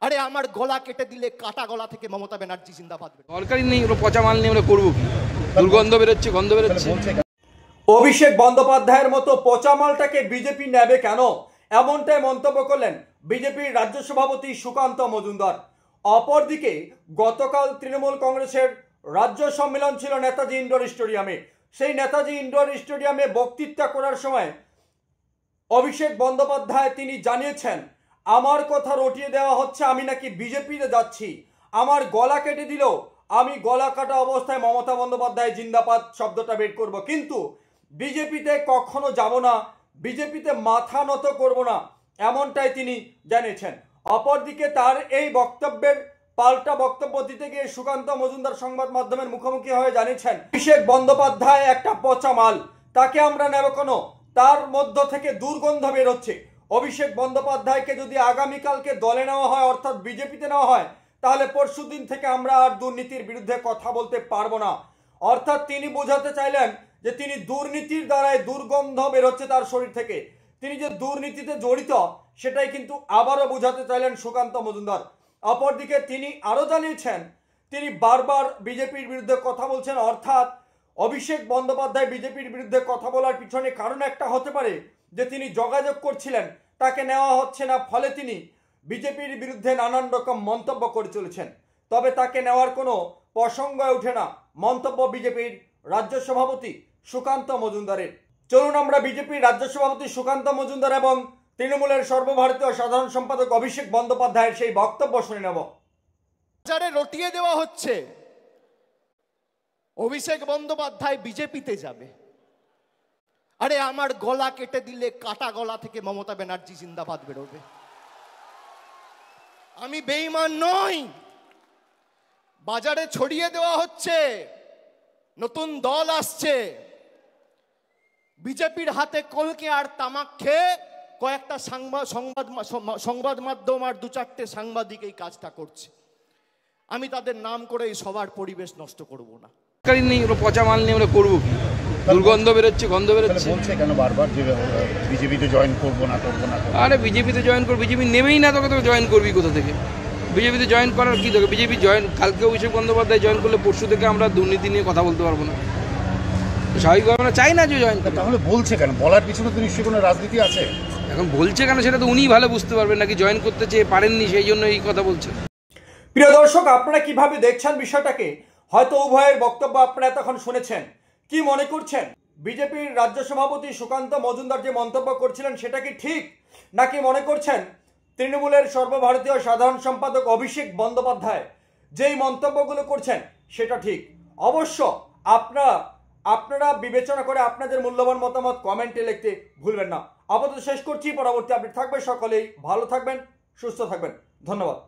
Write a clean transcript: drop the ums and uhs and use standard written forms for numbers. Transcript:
আরে আমার গলা কেটে দিলে কাটা গলা থেকে মমতা ব্যানার্জি জিন্দাবাদ। সরকারি নেই, পচা মাল নিয়ে আমরা করবো কি? দুর্গন্ধ বেরোচ্ছে, গন্ধ বেরোচ্ছে। অভিষেক বন্দ্যোপাধ্যায়ের মতো পচা মালটাকে বিজেপি নেবে কেন, এমনটাই মন্তব্য করলেন বিজেপির রাজ্য সভাপতি সুকান্ত মজুমদার। অপরদিকে গতকাল তৃণমূল কংগ্রেসের রাজ্য সম্মেলন ছিল নেতাজি ইন্ডোর স্টেডিয়ামে। সেই নেতাজি ইন্ডোর স্টেডিয়ামে বক্তৃতা করার সময় অভিষেক বন্দ্যোপাধ্যায় তিনি জানিয়েছেন, আমার কথা রটিয়ে দেওয়া হচ্ছে, আমি নাকি বিজেপিতে যাচ্ছি, আমার গলা কেটে দিল, আমি গলা কাটা অবস্থায় মমতা বন্দ্যোপাধ্যায় জিন্দাবাদ শব্দটা বের করব, কিন্তু বিজেপিতে কখনো যাব না, বিজেপিতে মাথা নত করব না, এমনটাই তিনি জানিয়েছেন। অপরদিকে তার এই বক্তব্যের পাল্টা বক্তব্য দিতে গিয়ে সুকান্ত মজুমদার সংবাদ মাধ্যমের মুখোমুখি হয়ে জানিয়েছেন, অভিষেক বন্দ্যোপাধ্যায় একটা পচা মাল, তাকে আমরা নেব কেন, তার মধ্য থেকে দুর্গন্ধ বেরোচ্ছে। অভিষেক বন্দ্যোপাধ্যায়কে যদি আগামীকালকে দলে নেওয়া হয়, অর্থাৎ বিজেপিতে নেওয়া হয়, তাহলে পরশুদিন থেকে আমরা আর দুর্নীতির বিরুদ্ধে কথা বলতে পারবো না। অর্থাৎ তিনি বোঝাতে চাইলেন যে তিনি দুর্নীতির দ্বারাই দুর্গন্ধ বেরোচ্ছে তার শরীর থেকে, তিনি যে দুর্নীতিতে জড়িত সেটাই কিন্তু আবারও বোঝাতে চাইলেন সুকান্ত মজুমদার। অপরদিকে তিনি আরো জানিয়েছেন, তিনি বারবার বিজেপির বিরুদ্ধে কথা বলছেন, অর্থাৎ অভিষেক বন্দ্যোপাধ্যায় বিজেপির বিরুদ্ধে কথা বলার পিছনে কারণ একটা হতে পারে যে তিনি যোগাযোগ করছিলেন, তাকে নেওয়া হচ্ছে না, ফলে তিনি বিজেপির বিরুদ্ধে নানান রকম মন্তব্য করে চলেছেন। তবে তাকে নেওয়ার কোনো প্রসঙ্গ ওঠে না, মন্তব্য বিজেপির রাজ্য সভাপতি সুকান্ত মজুমদারের। চলুন আমরা বিজেপির রাজ্য সভাপতি সুকান্ত মজুমদার এবং তৃণমূলের সর্বভারতীয় সাধারণ সম্পাদক অভিষেক বন্দ্যোপাধ্যায়ের সেই বক্তব্য শুনে নেব। রটিয়ে দেওয়া হচ্ছে অভিষেক বন্দ্যোপাধ্যায় বিজেপিতে যাবে। আরে আমার গলা কেটে দিলে কাটা গলা থেকে মমতা ব্যানার্জি জিন্দাবাদ বেরোবে। আমি বেঈমান নই। বাজারে ছড়িয়ে দেওয়া হচ্ছে নতুন দল আসছে, বিজেপির হাতে কলকে আর তামাক খেয়ে কয়েকটা সংবাদ মাধ্যম আর দু চারটে সাংবাদিক এই কাজটা করছে। আমি তাদের নাম করে এই সবার পরিবেশ নষ্ট করব না। সরকারি নেই, পচা মাল নিয়ে আমরা করবো কি? দুর্গন্ধ বেরোচ্ছে, গন্ধ বেরোচ্ছে। বলছে কেন বারবার যে বিজেপিতে জয়েন করবো না করবো না? আরে বিজেপিতে জয়েন করবো, বিজেপি নেবেই না, তোকে জয়েন করবি কোথা থেকে? বিজেপিতে জয়েন করার কি তোকে? বিজেপি জয়েন, কালকে অভিষেক বন্দ্যোপাধ্যায় জয়েন করলে পরশু থেকে আমরা দুর্নীতি নিয়ে কথা বলতে পারবো না। স্বাভাবিকভাবে আমরা চাই না যে জয়েন করতে। তাহলে বলছে কেন? বলার পিছনে তো নিশ্চয়ই কোনো রাজনীতি আছে। এখন বলছে কেন সেটা তো উনিই ভালো বুঝতে পারবেন, নাকি জয়েন করতে চেয়ে পারেননি সেই জন্য এই কথা বলছে। প্রিয় দর্শক, আপনারা কিভাবে দেখছেন বিষয়টাকে? হয়তো উভয়ের বক্তব্য আপনারা এতক্ষণ শুনেছেন। কি মনে করছেন? বিজেপির রাজ্য সভাপতি সুকান্ত মজুমদার যে মন্তব্য করছিলেন সেটা কি ঠিক, নাকি মনে করছেন তৃণমূলের সর্বভারতীয় সাধারণ সম্পাদক অভিষেক বন্দ্যোপাধ্যায় যেই মন্তব্যগুলো করছেন সেটা ঠিক? অবশ্য আপনারা বিবেচনা করে আপনাদের মূল্যবান মতামত কমেন্টে লিখতে ভুলবেন না। আপাতত শেষ করছি, পরবর্তী আপডেট থাকবে। সকলেই ভালো থাকবেন, সুস্থ থাকবেন, ধন্যবাদ।